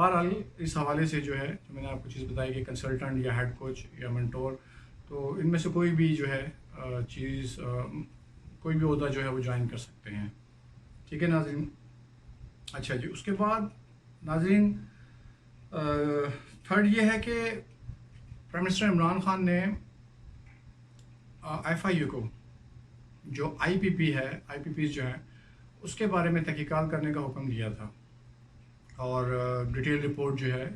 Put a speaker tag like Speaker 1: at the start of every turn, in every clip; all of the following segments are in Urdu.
Speaker 1: بہرحال اس حوالے سے جو ہے جو میں نے آپ کو چیز بتائی کہ کنسلٹنٹ یا ہیڈ کوچ یا منٹور، تو ان میں سے کوئی بھی جو ہے چیز کوئی بھی عہدہ جو ہے وہ جوائن کر سکتے ہیں. ٹھیک ہے ناظرین. اچھا جی، اس کے بعد ناظرین تھرڈ یہ ہے کہ پرائم منسٹر عمران خان نے ایف آئی یو کو جو آئی پی پی ہے، آئی پی پیز جو ہیں اس کے بارے میں تحقیقات کرنے کا حکم دیا تھا اور ڈیٹیل رپورٹ جو ہے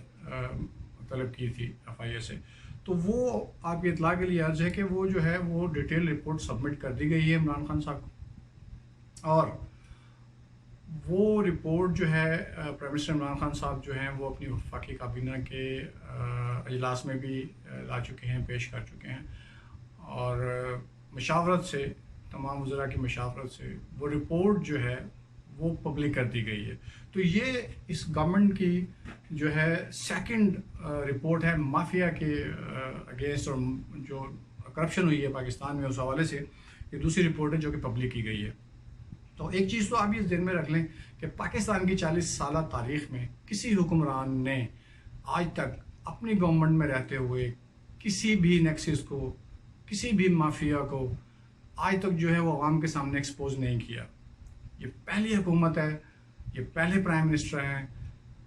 Speaker 1: طلب کی تھی ایف آئی اے سے. تو وہ آپ کی اطلاع کے لیے عرض ہے کہ وہ جو ہے وہ ڈیٹیل رپورٹ سبمٹ کر دی گئی ہے عمران خان صاحب کو، اور وہ رپورٹ جو ہے پرائم منسٹر عمران خان صاحب جو ہیں وہ اپنی وفاقی کابینہ کے اجلاس میں بھی لا چکے ہیں، پیش کر چکے ہیں، اور مشاورت سے، تمام وزراء کی مشاورت سے وہ رپورٹ جو ہے وہ پبلک کر دی گئی ہے. تو یہ اس گورنمنٹ کی جو ہے سیکنڈ رپورٹ ہے مافیا کے اگینسٹ، اور جو کرپشن ہوئی ہے پاکستان میں اس حوالے سے یہ دوسری رپورٹ ہے جو کہ پبلک کی گئی ہے. تو ایک چیز تو آپ یہ ذہن میں رکھ لیں کہ پاکستان کی 40 سالہ تاریخ میں کسی حکمران نے آج تک اپنی گورنمنٹ میں رہتے ہوئے کسی بھی نیکسس کو، کسی بھی مافیا کو آج تک جو ہے وہ عوام کے سامنے ایکسپوز نہیں کیا. یہ پہلی حکومت ہے، یہ پہلے پرائم منسٹر ہیں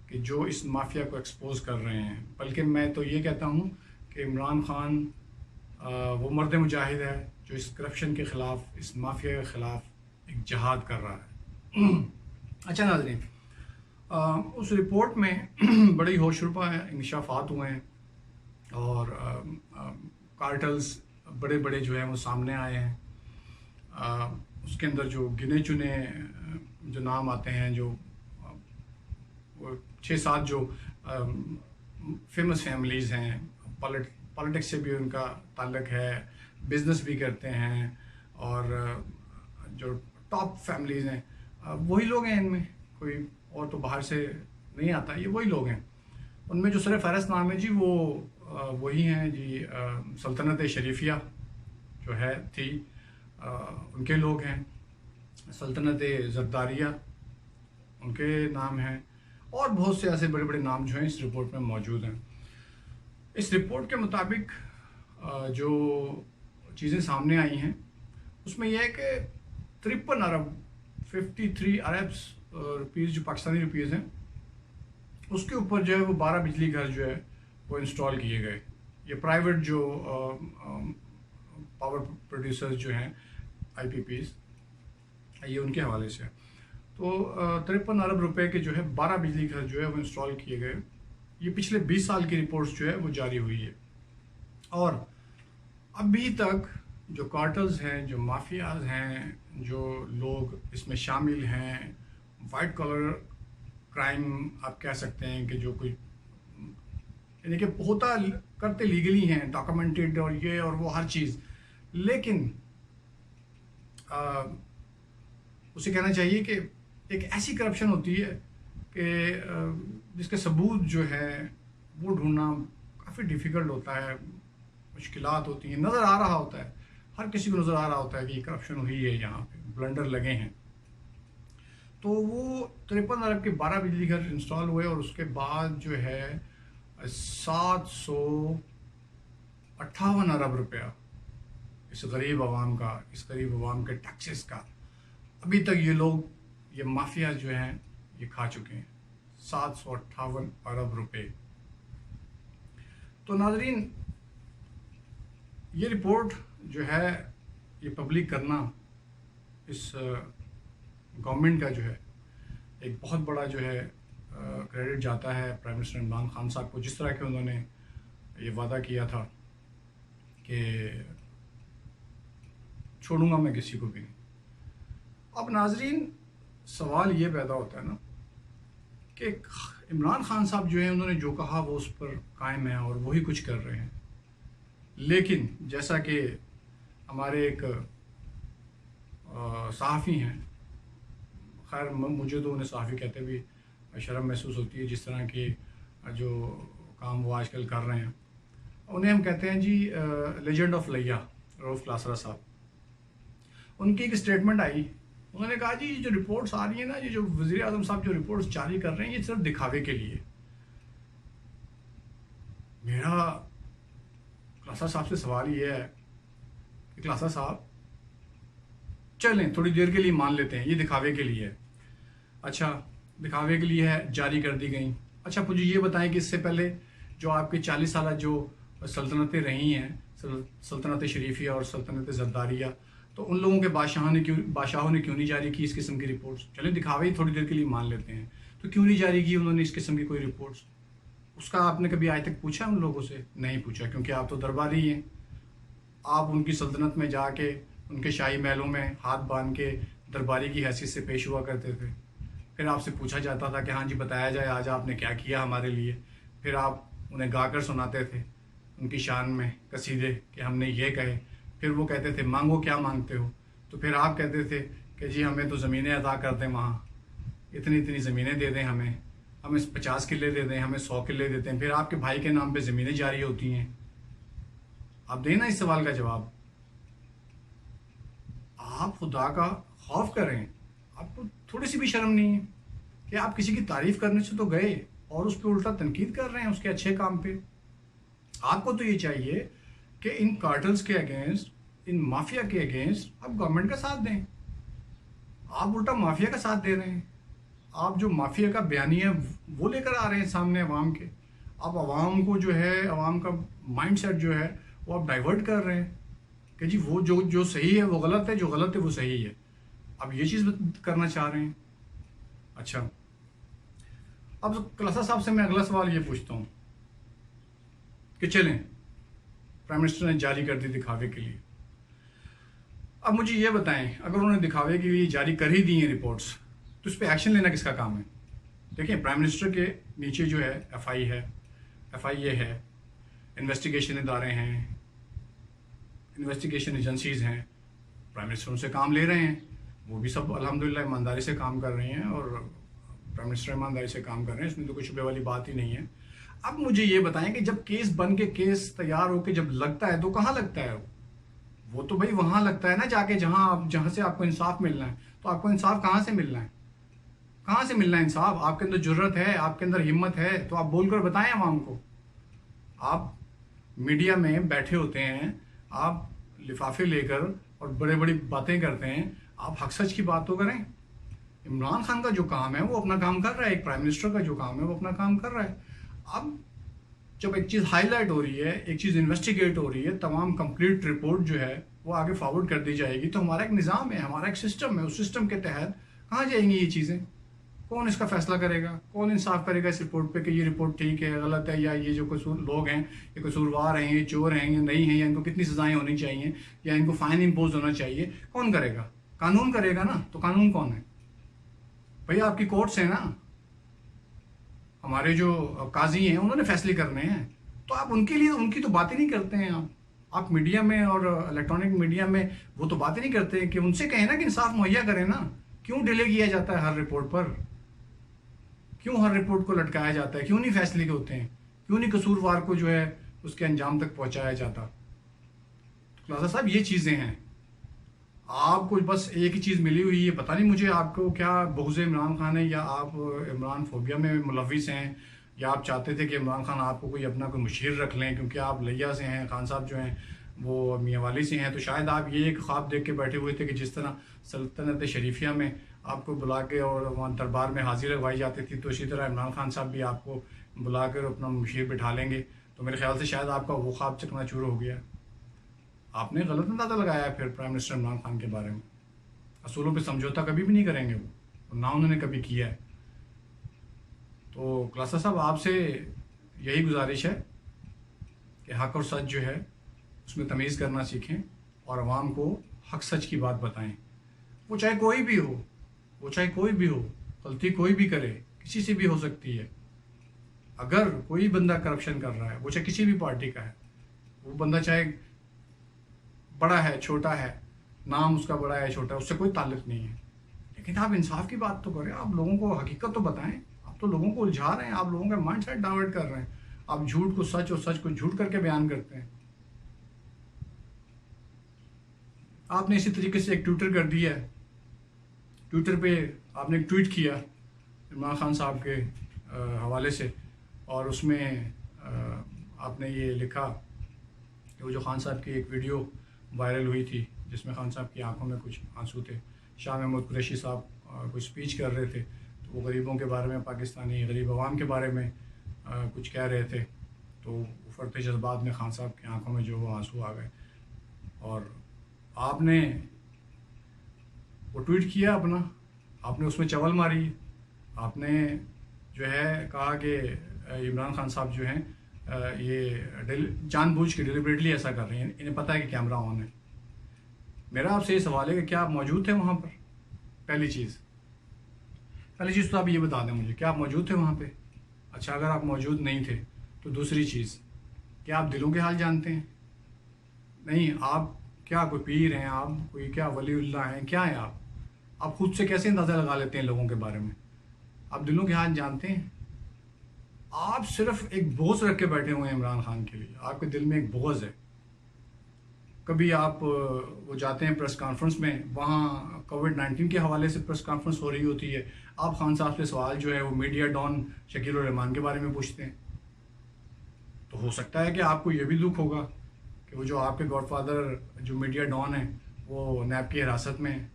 Speaker 1: کہ جو اس مافیا کو ایکسپوز کر رہے ہیں. بلکہ میں تو یہ کہتا ہوں کہ عمران خان وہ مرد مجاہد ہے جو اس کرپشن کے خلاف، اس مافیا کے خلاف ایک جہاد کر رہا ہے. اچھا ناظرین، اس رپورٹ میں بڑی ہوش ربا انکشافات ہوئے ہیں اور کارٹلز بڑے بڑے جو ہیں وہ سامنے آئے ہیں. اس کے اندر جو گنے چنے جو نام آتے ہیں، جو 6-7 جو فیمس فیملیز ہیں، پالیٹکس سے بھی ان کا تعلق ہے، بزنس بھی کرتے ہیں، اور جو ٹاپ فیملیز ہیں وہی لوگ ہیں. ان میں کوئی اور تو باہر سے نہیں آتا، یہ وہی لوگ ہیں. ان میں جو سر فہرست نام ہے جی وہ وہی ہیں جی سلطنت شریفیہ جو ہے تھی، ان کے لوگ ہیں. سلطنت زرداریہ ان کے نام ہیں، اور بہت سے ایسے بڑے بڑے نام جو ہیں اس رپورٹ میں موجود ہیں. اس رپورٹ کے مطابق جو چیزیں سامنے آئی ہیں اس میں یہ ہے کہ 53 ارب 53 اربس روپیز جو پاکستانی روپیز ہیں اس کے اوپر جو ہے وہ 12 بجلی گھر جو ہے وہ انسٹال کیے گئے. یہ پرائیویٹ جو پاور پروڈیوسرز جو ہیں آئی پی پیز، یہ ان کے حوالے سے. تو 53 ارب روپے کے جو ہے 12 بجلی گھر جو ہے وہ انسٹال کیے گئے. یہ پچھلے 20 سال کی رپورٹس جو ہے وہ جاری ہوئی ہے، اور ابھی تک جو کارٹلز ہیں، جو مافیاز ہیں، جو لوگ اس میں شامل ہیں، وائٹ کالر کرائم آپ کہہ سکتے ہیں کہ جو کوئی یعنی کہ ہوتا کرتے لیگلی ہیں، ڈاکومنٹڈ اور یہ اور وہ ہر چیز، لیکن اسے کہنا چاہیے کہ ایک ایسی کرپشن ہوتی ہے کہ جس کے ثبوت جو ہے وہ ڈھونڈنا کافی ڈیفیکلٹ ہوتا ہے، مشکلات ہوتی ہیں. نظر آ رہا ہوتا ہے، ہر کسی کو نظر آ رہا ہوتا ہے کہ یہ کرپشن ہوئی ہے، یہاں پہ بلنڈر لگے ہیں. تو وہ 53 ارب کے 12 بجلی گھر انسٹال ہوئے، اور اس کے بعد جو ہے 758 ارب روپیہ اس غریب عوام کا، اس غریب عوام کے ٹیکسز کا ابھی تک یہ لوگ، یہ مافیا جو ہیں یہ کھا چکے ہیں. 758 ارب روپے. تو ناظرین، یہ رپورٹ جو ہے یہ پبلک کرنا اس گورنمنٹ کا جو ہے ایک بہت بڑا جو ہے کریڈٹ جاتا ہے پرائم منسٹر عمران خان صاحب کو، جس طرح کہ انہوں نے یہ وعدہ کیا تھا کہ چھوڑوں گا میں کسی کو بھی نہیں. اب ناظرین، سوال یہ پیدا ہوتا ہے نا کہ عمران خان صاحب جو ہیں انہوں نے جو کہا وہ اس پر قائم ہیں اور وہی کچھ کر رہے ہیں. لیکن جیسا کہ ہمارے ایک صحافی ہیں، خیر مجھے تو انہیں صحافی کہتے بھی شرم محسوس ہوتی ہے، جس طرح کے جو کام وہ آج کل کر رہے ہیں، انہیں ہم کہتے ہیں جی لیجنڈ آف لیا، روف کلاسرا صاحب. ان کی ایک اسٹیٹمنٹ آئی، انہوں نے کہا جی جو رپورٹس آ رہی ہیں نا، یہ جو وزیر اعظم صاحب جو رپورٹس جاری کر رہے ہیں یہ صرف دکھاوے کے لیے. میرا خلاصہ صاحب سے سوال یہ ہے کہ خلاصہ صاحب چلیں تھوڑی دیر کے لیے مان لیتے ہیں یہ دکھاوے کے لیے ہے. اچھا دکھاوے کے لیے ہے، جاری کر دی گئیں. اچھا مجھے یہ بتائیں کہ اس سے پہلے جو آپ کی 40 سالہ جو سلطنتیں رہی ہیں، سلطنت شریفیہ اور سلطنت زرداریہ، تو ان لوگوں کے بادشاہوں نے کیوں نہیں جاری کی اس قسم کی رپورٹس؟ چلیں دکھاوے ہی تھوڑی دیر کے لیے مان لیتے ہیں، تو کیوں نہیں جاری کی انہوں نے اس قسم کی کوئی رپورٹس؟ اس کا آپ نے کبھی آج تک پوچھا ان لوگوں سے؟ نہیں پوچھا، کیونکہ آپ تو درباری ہیں. آپ ان کی سلطنت میں جا کے ان کے شاہی محلوں میں ہاتھ باندھ کے درباری کی حیثیت سے پیش ہوا کرتے تھے. پھر آپ سے پوچھا جاتا تھا کہ ہاں جی بتایا جائے آج آپ نے کیا کیا ہمارے لیے. پھر آپ انہیں گا کر سناتے تھے ان کی شان میں قصیدے کہ ہم نے یہ کہے. پھر وہ کہتے تھے مانگو کیا مانگتے ہو، تو پھر آپ کہتے تھے کہ جی ہمیں تو زمینیں عطا کر دیں، وہاں اتنی زمینیں دے دیں، ہمیں 50 کلے دے دیں، ہمیں 100 کلے دیتے ہیں. پھر آپ کے بھائی کے نام پہ زمینیں جاری ہوتی ہیں. آپ دیں نا اس سوال کا جواب. آپ خدا کا خوف کریں، آپ کو تھوڑی سی بھی شرم نہیں ہے کہ آپ کسی کی تعریف کرنے سے تو گئے اور اس پہ الٹا تنقید کر رہے ہیں اس کے اچھے کام پہ. آپ کو تو یہ چاہیے کہ ان کارٹلز کے اگینسٹ، ان مافیا کے اگینسٹ آپ گورنمنٹ کا ساتھ دیں. آپ الٹا مافیا کا ساتھ دے رہے ہیں. آپ جو مافیا کا بیانیہ ہے وہ لے کر آ رہے ہیں سامنے عوام کے. آپ عوام کو جو ہے، عوام کا مائنڈ سیٹ جو ہے وہ آپ ڈائیورٹ کر رہے ہیں کہ جی وہ جو صحیح ہے وہ غلط ہے، جو غلط ہے وہ صحیح ہے. آپ یہ چیز کرنا چاہ رہے ہیں. اچھا اب خلاصہ صاحب سے میں اگلا سوال یہ پوچھتا ہوں کہ چلیں پرائم منسٹر نے جاری کر دی دکھاوے کے لیے. اب مجھے یہ بتائیں اگر انہوں نے دکھاوے کے لیے جاری کر ہی دی ہیں رپورٹس تو اس پہ ایکشن لینا کس کا کام ہے؟ دیکھیں پرائم منسٹر کے نیچے جو ہے ایف آئی اے ہے، انویسٹیگیشن ادارے ہیں، انویسٹیگیشن ایجنسیز ہیں. پرائم منسٹر ان سے کام لے رہے ہیں، وہ بھی سب الحمدللہ ایمانداری سے کام کر رہے ہیں اور پرائم منسٹر ایمانداری سے کام کر رہے ہیں، اس میں تو کوئی شبہ والی بات ہی نہیں ہے. اب مجھے یہ بتائیں کہ جب کیس بن کے کیس تیار ہو کے جب لگتا ہے تو کہاں لگتا ہے وہ تو بھائی وہاں لگتا ہے نا جا کے جہاں سے آپ کو انصاف ملنا ہے. تو آپ کو انصاف کہاں سے ملنا ہے؟ کہاں سے ملنا ہے انصاف؟ آپ کے اندر جرت ہے، آپ کے اندر ہمت ہے تو آپ بول کر بتائیں عوام کو. آپ میڈیا میں بیٹھے ہوتے ہیں، آپ لفافے لے کر اور بڑی باتیں کرتے ہیں. آپ حق سچ کی بات تو کریں. عمران خان کا جو کام ہے وہ اپنا کام کر رہا ہے، ایک پرائم منسٹر کا جو کام ہے وہ اپنا کام کر رہا ہے. اب جب ایک چیز ہائی لائٹ ہو رہی ہے، ایک چیز انویسٹیگیٹ ہو رہی ہے، تمام کمپلیٹ رپورٹ جو ہے وہ آگے فارورڈ کر دی جائے گی، تو ہمارا ایک نظام ہے، ہمارا ایک سسٹم ہے. اس سسٹم کے تحت کہاں جائیں گی یہ چیزیں؟ کون اس کا فیصلہ کرے گا؟ کون انصاف کرے گا اس رپورٹ پہ کہ یہ رپورٹ ٹھیک ہے، غلط ہے، یا یہ جو لوگ ہیں یہ قصوروار ہیں، یہ چور ہیں یا نہیں ہیں، یا ان کو کتنی سزائیں ہونی چاہیے، یا ان کو فائن امپوز ہونا چاہیے؟ کون کرے گا؟ قانون کرے گا نا. تو قانون کون ہے بھئی؟ آپ کی کورٹس ہیں نا، ہمارے جو قاضی ہیں انہوں نے فیصلے کرنے ہیں. تو آپ ان کے لیے ان کی تو باتیں نہیں کرتے ہیں. آپ میڈیا میں اور الیکٹرانک میڈیا میں وہ تو باتیں نہیں کرتے کہ ان سے کہیں نا کہ انصاف مہیا کریں نا. کیوں ڈیلے کیا جاتا ہے ہر رپورٹ پر؟ کیوں ہر رپورٹ کو لٹکایا جاتا ہے؟ کیوں نہیں فیصلے ہوتے ہیں؟ کیوں نہیں قصوروار کو جو ہے اس کے انجام تک پہنچایا جاتا؟ خلاصہ صاحب یہ چیزیں ہیں. آپ کو بس ایک ہی چیز ملی ہوئی ہے، پتہ نہیں مجھے آپ کو کیا بغض عمران خان ہے، یا آپ عمران فوبیا میں ملوث ہیں، یا آپ چاہتے تھے کہ عمران خان آپ کو کوئی اپنا کوئی مشیر رکھ لیں کیونکہ آپ لیا سے ہیں، خان صاحب جو ہیں وہ میاں والی سے ہیں. تو شاید آپ یہ ایک خواب دیکھ کے بیٹھے ہوئے تھے کہ جس طرح سلطنت شریفیہ میں آپ کو بلا کے اور وہاں دربار میں حاضری لگوائی جاتی تھی، تو اسی طرح عمران خان صاحب بھی آپ کو بلا کر اپنا مشیر بٹھا لیں گے. تو میرے خیال سے شاید آپ کا وہ خواب چکنا چور ہو گیا. آپ نے غلط اندازہ لگایا ہے پھر پرائم منسٹر عمران خان کے بارے میں. اصولوں پہ سمجھوتا کبھی بھی نہیں کریں گے وہ، نہ انہوں نے کبھی کیا ہے. تو خلاصہ صاحب آپ سے یہی گزارش ہے کہ حق اور سچ جو ہے اس میں تمیز کرنا سیکھیں اور عوام کو حق سچ کی بات بتائیں. وہ چاہے کوئی بھی ہو، وہ چاہے کوئی بھی ہو، غلطی کوئی بھی کرے، کسی سے بھی ہو سکتی ہے. اگر کوئی بندہ کرپشن کر رہا ہے، وہ چاہے کسی بھی پارٹی کا ہے، وہ بندہ چاہے بڑا ہے چھوٹا ہے، نام اس کا بڑا ہے چھوٹا ہے، اس سے کوئی تعلق نہیں ہے. لیکن آپ انصاف کی بات تو کریں، آپ لوگوں کو حقیقت تو بتائیں. آپ تو لوگوں کو الجھا رہے ہیں، آپ لوگوں کا مائنڈ سیٹ ڈائیورٹ کر رہے ہیں. آپ جھوٹ کو سچ اور سچ کو جھوٹ کر کے بیان کرتے ہیں. آپ نے اسی طریقے سے ایک ٹویٹر کر دیا ہے، ٹویٹر پہ آپ نے ایک ٹویٹ کیا عمران خان صاحب کے حوالے سے، اور اس میں آپ نے یہ لکھا کہ وہ جو خان صاحب کی ایک ویڈیو وائرل ہوئی تھی جس میں خان صاحب کی آنکھوں میں کچھ آنسو تھے. شاہ محمود قریشی صاحب کوئی اسپیچ کر رہے تھے تو وہ غریبوں کے بارے میں، پاکستانی غریب عوام کے بارے میں کچھ کہہ رہے تھے، تو افرتے جذبات میں خان صاحب کی آنکھوں میں جو وہ آنسو آ گئے اور آپ نے وہ ٹویٹ کیا اپنا، آپ نے اس میں چول ماری. آپ نے جو ہے کہا کہ عمران خان صاحب جو ہیں یہ جان بوجھ کے ڈیلیبریٹلی ایسا کر رہے ہیں، انہیں پتہ ہے کہ کیمرہ آن ہے. میرا آپ سے یہ سوال ہے کہ کیا آپ موجود تھے وہاں پر؟ پہلی چیز تو آپ یہ بتا دیں مجھے، کیا آپ موجود تھے وہاں پہ؟ اچھا، اگر آپ موجود نہیں تھے تو دوسری چیز، کیا آپ دلوں کے حال جانتے ہیں؟ نہیں، آپ کیا کوئی پیر ہیں؟ آپ کوئی کیا ولی اللہ ہیں؟ کیا ہیں آپ خود سے کیسے اندازہ لگا لیتے ہیں لوگوں کے بارے میں؟ آپ دلوں کے حال جانتے ہیں؟ آپ صرف ایک بغض رکھ کے بیٹھے ہوئے ہیں عمران خان کے لیے، آپ کے دل میں ایک بغض ہے. کبھی آپ وہ جاتے ہیں پریس کانفرنس میں، وہاں کووڈ-19 کے حوالے سے پریس کانفرنس ہو رہی ہوتی ہے، آپ خان صاحب سے سوال جو ہے وہ میڈیا ڈان شکیل الرحمان کے بارے میں پوچھتے ہیں. تو ہو سکتا ہے کہ آپ کو یہ بھی دکھ ہوگا کہ وہ جو آپ کے گاڈ فادر جو میڈیا ڈان ہیں وہ نیب کی حراست میں ہیں.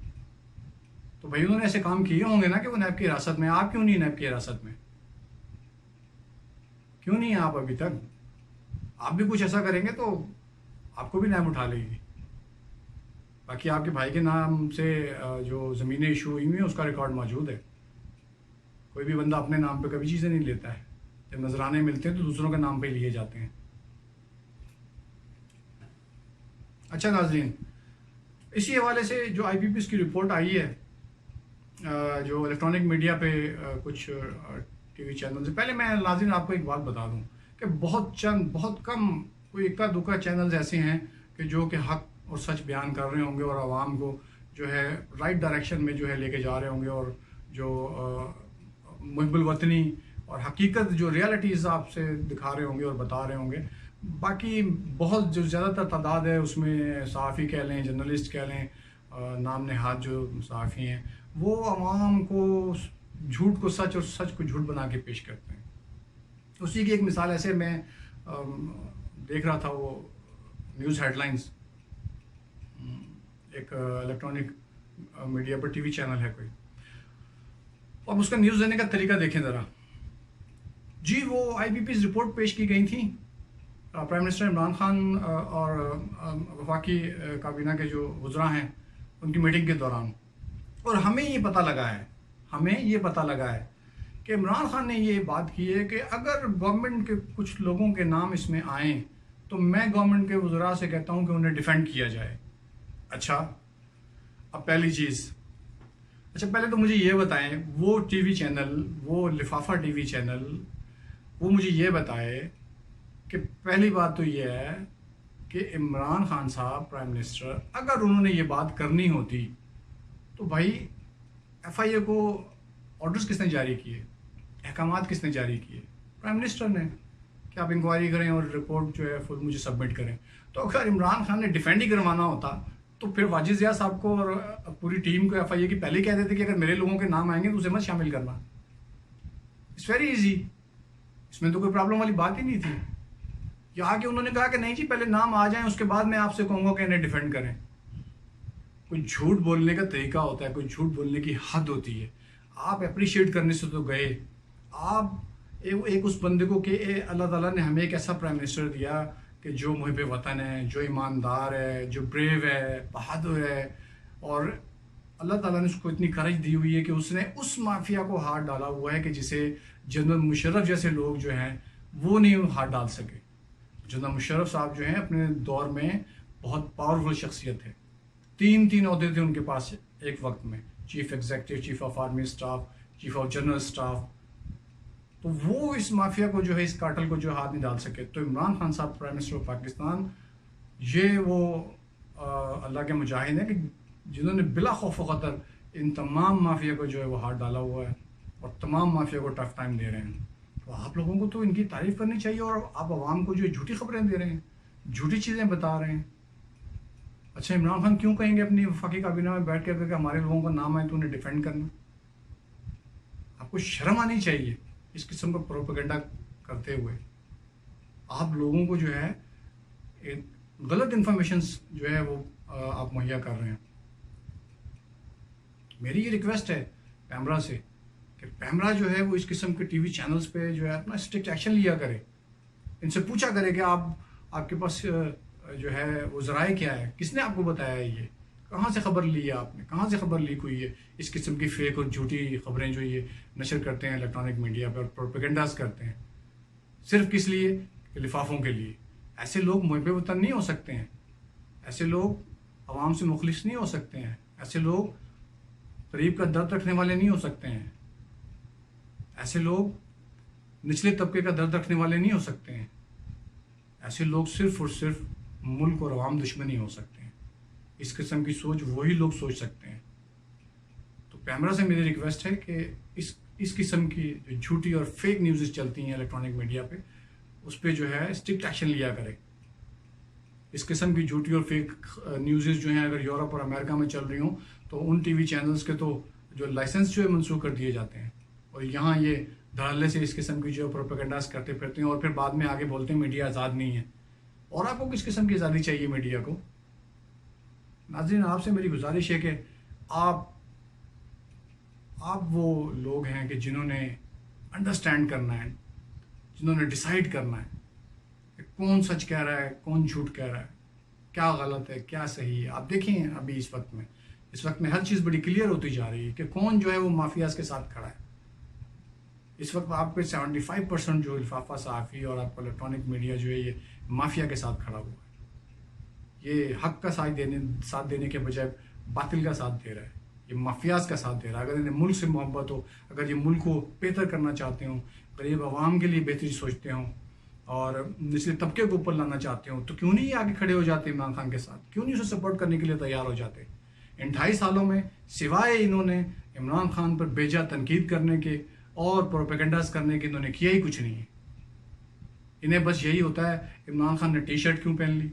Speaker 1: تو بھائی انہوں نے ایسے کام کیے ہوں گے نا کہ وہ نیب کی حراست میں. آپ کیوں نہیں نیب کی حراست میں؟ کیوں نہیں ہیں آپ ابھی تک؟ آپ بھی کچھ ایسا کریں گے تو آپ کو بھی نیب اٹھا لے گی. باقی آپ کے بھائی کے نام سے جو زمینیں ایشو ہوئی ہوئی ہیں اس کا ریکارڈ موجود ہے. کوئی بھی بندہ اپنے نام پہ کبھی چیزیں نہیں لیتا ہے، جب نذرانے ملتے ہیں تو دوسروں کے نام پہ لیے جاتے ہیں. اچھا ناظرین، اسی حوالے سے جو آئی پی پی ایس کی رپورٹ آئی ہے جو الیکٹرانک میڈیا پہ کچھ ٹی وی چینل سے، پہلے میں ناظرین آپ کو ایک بات بتا دوں کہ بہت کم کوئی اکا دکا چینلز ایسے ہیں کہ جو کہ حق اور سچ بیان کر رہے ہوں گے اور عوام کو جو ہے رائٹ ڈائریکشن میں جو ہے لے کے جا رہے ہوں گے اور جو محب الوطنی اور حقیقت جو ریالٹیز آپ سے دکھا رہے ہوں گے اور بتا رہے ہوں گے. باقی بہت جو زیادہ تر تعداد ہے اس میں صحافی کہہ لیں، جرنلسٹ کہہ لیں، نام نہاد جو صحافی ہیں، وہ عوام کو جھوٹ کو سچ اور سچ کو جھوٹ بنا کے پیش کرتے ہیں. اسی کی ایک مثال ایسے میں دیکھ رہا تھا، وہ نیوز ہیڈ لائنز، ایک الیکٹرانک میڈیا پر ٹی وی چینل ہے کوئی، اب اس کا نیوز دینے کا طریقہ دیکھیں ذرا جی. وہ آئی پی پی ایس رپورٹ پیش کی گئی تھیں پرائم منسٹر عمران خان اور وفاقی کابینہ کے جو وزراء ہیں ان کی میٹنگ کے دوران، اور ہمیں یہ پتہ لگا ہے کہ عمران خان نے یہ بات کی ہے کہ اگر گورنمنٹ کے کچھ لوگوں کے نام اس میں آئیں تو میں گورنمنٹ کے وزراء سے کہتا ہوں کہ انہیں ڈیفینڈ کیا جائے. اچھا، اب پہلی چیز، پہلے تو مجھے یہ بتائیں، وہ ٹی وی چینل، وہ لفافہ ٹی وی چینل، وہ مجھے یہ بتائے کہ پہلی بات تو یہ ہے کہ عمران خان صاحب پرائم منسٹر اگر انہوں نے یہ بات کرنی ہوتی تو بھائی ایف آئی اے کو آرڈرز کس نے جاری کیے، احکامات کس نے جاری کیے؟ پرائم منسٹر نے، کہ آپ انکوائری کریں اور رپورٹ جو ہے فل مجھے سبمٹ کریں. تو اگر عمران خان نے ڈیفینڈ ہی کروانا ہوتا تو پھر واجد ضیاء صاحب کو اور پوری ٹیم کو ایف آئی اے کی پہلے کہہ دیتے کہ اگر میرے لوگوں کے نام آئیں گے تو اسے مت شامل کرنا. اٹس ویری ایزی، اس میں تو کوئی پرابلم والی بات ہی نہیں تھی. یہاں کہ انہوں نے کہا کہ نہیں جی پہلے نام آ جائیں اس کے بعد میں آپ سے کہوں گا کہ انہیں ڈیفینڈ کریں. کوئی جھوٹ بولنے کا طریقہ ہوتا ہے، کوئی جھوٹ بولنے کی حد ہوتی ہے. آپ اپریشیٹ کرنے سے تو گئے، آپ ایک اس بندے کو کہ اللہ تعالیٰ نے ہمیں ایک ایسا پرائم منسٹر دیا کہ جو محب وطن ہے، جو ایماندار ہے، جو بریو ہے، بہادر ہے، اور اللہ تعالیٰ نے اس کو اتنی کرج دی ہوئی ہے کہ اس نے اس مافیا کو ہاتھ ڈالا ہوا ہے کہ جسے جنرل مشرف جیسے لوگ جو ہیں وہ نہیں ہاتھ ڈال سکے. جنرل مشرف صاحب جو ہیں اپنے دور میں بہت پاورفل شخصیت ہے، تین عہدے تھے ان کے پاس ایک وقت میں، chief executive, chief of army staff, chief of general staff. تو وہ اس مافیا کو جو ہے، اس کارٹل کو جو ہاتھ نہیں ڈال سکے. تو عمران خان صاحب پرائم منسٹر آف پاکستان، یہ وہ اللہ کے مجاہد ہیں کہ جنہوں نے بلا خوف و خطر ان تمام مافیا کو جو ہے وہ ہاتھ ڈالا ہوا ہے اور تمام مافیا کو ٹف ٹائم دے رہے ہیں. تو آپ لوگوں کو تو ان کی تعریف کرنی چاہیے، اور آپ عوام کو جو جھوٹی خبریں دے رہے ہیں، جھوٹی چیزیں بتا رہے ہیں. اچھا، عمران خان کیوں کہیں گے اپنی وفاقی کابینہ میں بیٹھ کے کہ ہمارے لوگوں کا نام آئے تو انہیں ڈیفینڈ کرنا؟ آپ کو شرم آنی چاہیے اس قسم کا پروپیگنڈا کرتے ہوئے. آپ لوگوں کو جو ہے ایک غلط انفارمیشنز جو ہے وہ آپ مہیا کر رہے ہیں. میری یہ ریکویسٹ ہے پیمرا سے کہ پیمرا جو ہے وہ اس قسم کے ٹی وی چینلز پہ جو ہے اپنا اسٹرکٹ ایکشن لیا کرے. ان سے پوچھا کرے کہ آپ کے پاس جو ہے وہ ذرائع کیا ہے, کس نے آپ کو بتایا ہے, یہ کہاں سے خبر لی ہے آپ نے, کہاں سے خبر لیک ہوئی ہے. اس قسم کی فیک اور جھوٹی خبریں جو یہ نشر کرتے ہیں الیکٹرانک میڈیا پہ اور پروپیگنڈاز کرتے ہیں, صرف کس لیے کہ لفافوں کے لیے. ایسے لوگ محب وطن نہیں ہو سکتے ہیں, ایسے لوگ عوام سے مخلص نہیں ہو سکتے ہیں, ایسے لوگ غریب کا درد رکھنے والے نہیں ہو سکتے ہیں, ایسے لوگ نچلے طبقے کا درد رکھنے والے نہیں ہو سکتے ہیں, ایسے لوگ صرف اور صرف ملک اور عوام دشمنی ہو سکتے ہیں. اس قسم کی سوچ وہی لوگ سوچ سکتے ہیں. تو پیمرا سے میری ریکویسٹ ہے کہ اس قسم کی جو جھوٹی اور فیک نیوزز چلتی ہیں الیکٹرانک میڈیا پہ, اس پہ جو ہے اسٹرکٹ ایکشن لیا کرے. اس قسم کی جھوٹی اور فیک نیوزز جو ہیں اگر یورپ اور امریکہ میں چل رہی ہوں تو ان ٹی وی چینلز کے تو جو لائسنس جو ہے منسوخ کر دیے جاتے ہیں, اور یہاں یہ دھڑلے سے اس قسم کی جو پروپیگنڈاز کرتے پھرتے ہیں اور پھر بعد میں آگے بولتے ہیں میڈیا آزاد نہیں ہے. اور آپ کو کس قسم کی آزادی چاہیے میڈیا کو؟ ناظرین, آپ سے میری گزارش ہے کہ آپ وہ لوگ ہیں کہ جنہوں نے انڈرسٹینڈ کرنا ہے, جنہوں نے ڈیسائیڈ کرنا ہے کہ کون سچ کہہ رہا ہے, کون جھوٹ کہہ رہا ہے, کیا غلط ہے, کیا صحیح ہے. آپ دیکھیں ابھی اس وقت میں ہر چیز بڑی کلیئر ہوتی جا رہی ہے کہ کون جو ہے وہ مافیاز کے ساتھ کھڑا ہے. اس وقت آپ پہ 75% جو لفافہ صحافی اور آپ کا الیکٹرانک میڈیا جو ہے یہ مافیا کے ساتھ کھڑا ہوا ہے. یہ حق کا ساتھ دینے کے بجائے باطل کا ساتھ دے رہا ہے, یہ مافیاز کا ساتھ دے رہا ہے. اگر انہیں ملک سے محبت ہو, اگر یہ ملک کو بہتر کرنا چاہتے ہوں, غریب عوام کے لیے بہتری سوچتے ہوں اور نچلے طبقے کو اوپر لانا چاہتے ہوں, تو کیوں نہیں یہ آگے کھڑے ہو جاتے عمران خان کے ساتھ, کیوں نہیں اسے سپورٹ کرنے کے لیے تیار ہو جاتے. ان 2.5 سالوں میں سوائے انہوں نے عمران خان پر بیجا تنقید کرنے کے اور پروپیگنڈاز کرنے کے انہوں نے کیا ہی کچھ نہیں ہے. انہیں بس یہی ہوتا ہے عمران خان نے ٹی شرٹ کیوں پہن لی,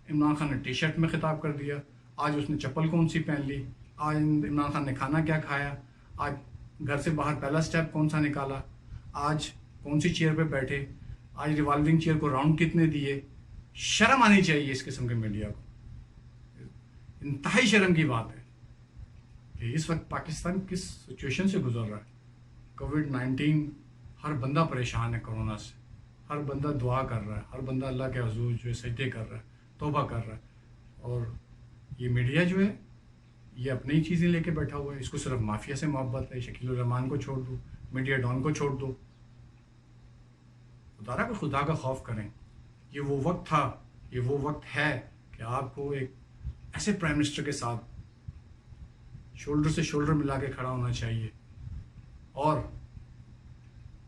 Speaker 1: عمران خان نے ٹی شرٹ میں خطاب کر دیا, آج اس نے چپل کون سی پہن لی, آج عمران خان نے کھانا کیا کھایا, آج گھر سے باہر پہلا سٹیپ کون سا نکالا, آج کون سی چیئر پہ بیٹھے, آج ریوالونگ چیئر کو راؤنڈ کتنے دیے. شرم آنی چاہیے اس قسم کے میڈیا کو. انتہائی شرم کی بات ہے کہ اس وقت پاکستان کس سچویشن سے گزر رہا ہے. کووڈ-19 ہر بندہ پریشان ہے کرونا سے, ہر بندہ دعا کر رہا ہے, ہر بندہ اللہ کے حضور جو ہے سجدے کر رہا ہے, توبہ کر رہا ہے. اور یہ میڈیا جو ہے یہ اپنی ہی چیزیں لے کے بیٹھا ہوا ہے. اس کو صرف مافیا سے محبت ہے. شکیل الرحمان کو چھوڑ دو, میڈیا ڈان کو چھوڑ دو. خدا کو خدا کا خوف کریں. یہ وہ وقت تھا, یہ وہ وقت ہے کہ آپ کو ایک ایسے پرائم منسٹر کے ساتھ شولڈر سے شولڈر ملا کے کھڑا ہونا چاہیے اور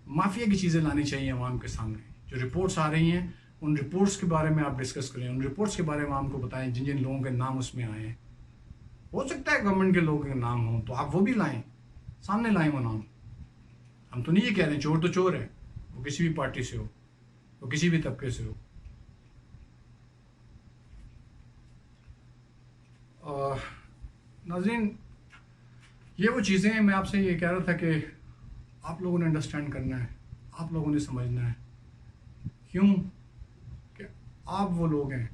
Speaker 1: مافیا کی چیزیں لانی چاہیے عوام کے سامنے. جو رپورٹس آ رہی ہیں ان رپورٹس کے بارے میں آپ ڈسکس کریں, ان رپورٹس کے بارے میں عوام کو بتائیں جن جن لوگوں کے نام اس میں آئے ہیں. ہو سکتا ہے گورنمنٹ کے لوگوں کے نام ہوں تو آپ وہ بھی لائیں, سامنے لائیں وہ نام. ہم تو نہیں یہ کہہ رہے ہیں چور تو چور ہے, وہ کسی بھی پارٹی سے ہو, وہ کسی بھی طبقے سے ہو. ناظرین, یہ وہ چیزیں ہیں, میں آپ سے یہ کہہ رہا تھا کہ آپ لوگوں نے انڈرسٹینڈ کرنا ہے, آپ لوگوں نے سمجھنا ہے. کیوں کہ آپ وہ لوگ ہیں,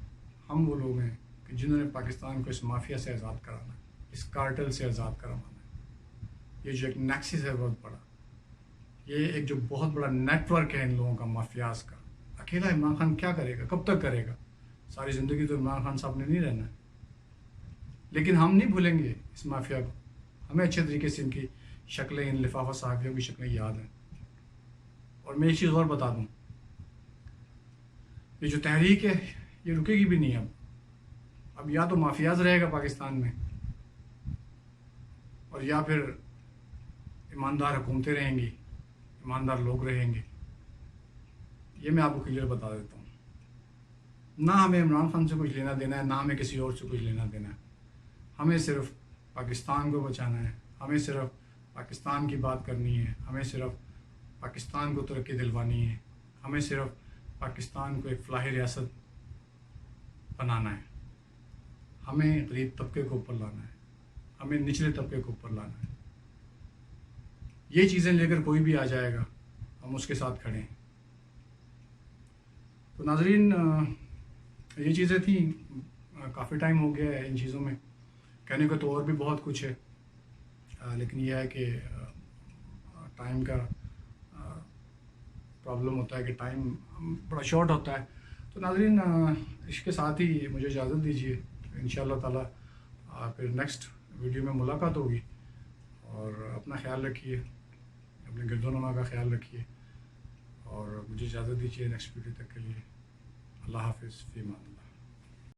Speaker 1: ہم وہ لوگ ہیں کہ جنہوں نے پاکستان کو اس مافیا سے آزاد کرانا ہے, اس کارٹل سے آزاد کروانا ہے. یہ جو ایک نیکسس ہے بہت بڑا, یہ ایک جو بہت بڑا نیٹ ورک ہے ان لوگوں کا, مافیاز کا. اکیلا عمران خان کیا کرے گا, کب تک کرے گا؟ ساری زندگی تو عمران خان صاحب نے نہیں رہنا ہے. لیکن ہم نہیں بھولیں گے اس مافیا کو. ہمیں اچھے طریقے سے ان کی شکلیں, ان لفافہ صحافیوں کی شکلیں یاد ہیں. اور میں ایک چیز اور بتا دوں, یہ جو تحریک ہے یہ رکے گی بھی نہیں. اب یا تو مافیاز رہے گا پاکستان میں اور یا پھر ایماندار حکومتیں رہیں گی, ایماندار لوگ رہیں گے. یہ میں آپ کو کلیئر بتا دیتا ہوں. نہ ہمیں عمران خان سے کچھ لینا دینا ہے, نہ ہمیں کسی اور سے کچھ لینا دینا ہے. ہمیں صرف پاکستان کو بچانا ہے, ہمیں صرف پاکستان کی بات کرنی ہے, ہمیں صرف پاکستان کو ترقی دلوانی ہے, ہمیں صرف پاکستان کو ایک فلاحی ریاست بنانا ہے, ہمیں غریب طبقے کو اوپر لانا ہے, ہمیں نچلے طبقے کو اوپر لانا ہے. یہ چیزیں لے کر کوئی بھی آ جائے گا, ہم اس کے ساتھ کھڑے ہیں. تو ناظرین یہ چیزیں تھیں. کافی ٹائم ہو گیا ہے ان چیزوں میں، کہنے کو تو اور بھی بہت کچھ ہے، لیکن یہ ہے کہ ٹائم کا پرابلم ہوتا ہے کہ ٹائم بڑا شارٹ ہوتا ہے. تو ناظرین اس کے ساتھ ہی مجھے اجازت دیجیے. انشاءاللہ تعالیٰ پھر نیکسٹ ویڈیو میں ملاقات ہوگی. اور اپنا خیال رکھیے، اپنے گرد و نما کا خیال رکھیے، اور مجھے اجازت دیجیے نیکسٹ ویڈیو تک کے لیے. اللہ حافظ، فی امان اللہ.